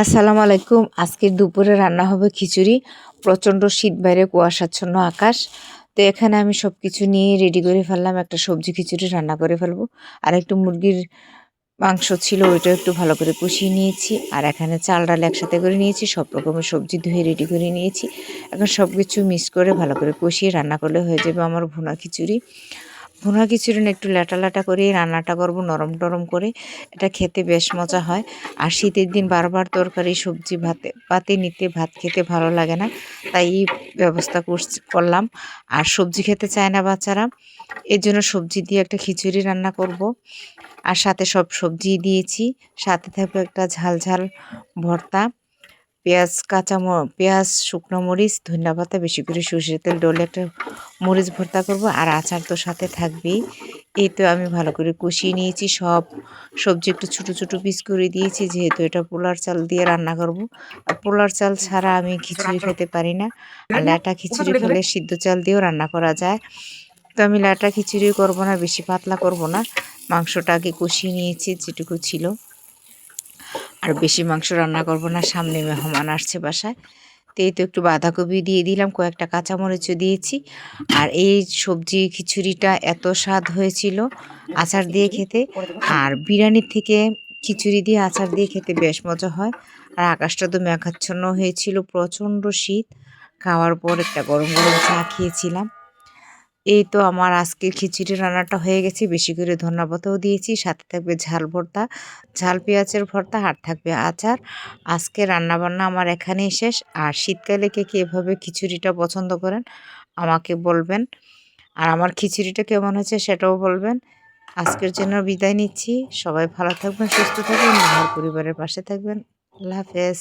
আসসালামু আলাইকুম। আজকের দুপুরে রান্না হবে খিচুড়ি। প্রচণ্ড শীত, বাইরে কুয়াশাচ্ছন্ন আকাশ। তো এখানে আমি সব কিছু নিয়ে রেডি করে ফেললাম। একটা সবজি খিচুড়ি রান্না করে ফেলবো। আর একটু মুরগির মাংস ছিল, ওইটাও একটু ভালো করে কষিয়ে নিয়েছি। আর এখানে চাল ডাল একসাথে করে নিয়েছি, সব রকমের সবজি ধুয়ে রেডি করে নিয়েছি। এখন সব কিছু মিক্স করে ভালো করে কষিয়ে রান্না করলে হয়ে যাবে আমার ভুনা খিচুড়ি। ভুনা খিচুড়ি না একটু ল্যাটা ল্যাটা করে রান্নাটা করব, নরম টরম করে। এটা খেতে বেশ মজা হয়। আর শীতের দিন বারবার তরকারি সবজি পাতে নিতে ভাত খেতে ভালো লাগে না, তাই এই ব্যবস্থা করলাম। আর সবজি খেতে চায় না বাচ্চারা, এর জন্য সবজি দিয়ে একটা খিচুড়ি রান্না করব। আর সাথে সব সবজি দিয়েছি, সাথে থাকবে একটা ঝাল ঝাল ভর্তা। পেঁয়াজ, শুকনো মরিচ, ধনিয়া পাতা, বেশি করে সরষের তেল ডলে একটা মরিচ ভর্তা করব। আর আচার তো সাথে থাকবেই। এই তো আমি ভালো করে কষিয়ে নিয়েছি, সব সবজি একটু ছোটো ছোটো পিস করে দিয়েছি, যেহেতু এটা পোলার চাল দিয়ে রান্না করব। আর পোলার চাল ছাড়া আমি খিচুড়ি খেতে পারি না। আর ল্যাটা খিচুড়ি খেলে সিদ্ধ চাল দিয়েও রান্না করা যায়। তো আমি ল্যাটা খিচুড়ি করব না, বেশি পাতলা করব না। মাংসটা আগে কষিয়ে নিয়েছি যেটুকু ছিল। আর বেশি মাংস রান্না করব না, সামনে মেহমান আসছে বাসায়। তো এই তো একটু বাঁধাকপি দিয়ে দিলাম, কয়েকটা কাঁচামরিচও দিয়েছি। আর এই সবজি খিচুড়িটা এত স্বাদ হয়েছিল আচার দিয়ে খেতে। আর বিরিয়ানির থেকে খিচুড়ি দিয়ে আচার দিয়ে খেতে বেশ মজা হয়। আর আকাশটা তো মেঘাচ্ছন্ন হয়েছিল, প্রচণ্ড শীত। খাওয়ার পর একটা গরম গরম চা খেয়েছিলাম। এই তো আমার আজকের খিচুড়ি রান্নাটা হয়ে গেছে। বেশি করে ধন্যবাদও দিয়েছি, সাথে থাকবে ঝাল ভর্তা, ঝাল পেঁয়াজের ভর্তা, আর থাকবে আচার। আজকে রান্নাবান্না আমার এখানেই শেষ। আর শীতকালে কে কে এভাবে খিচুড়িটা পছন্দ করেন আমাকে বলবেন। আর আমার খিচুড়িটা কেমন হয়েছে সেটাও বলবেন। আজকের জন্য বিদায় নিচ্ছি। সবাই ভালো থাকবেন, সুস্থ থাকবেন, আমার পরিবারের পাশে থাকবেন। আল্লাহ হাফেজ।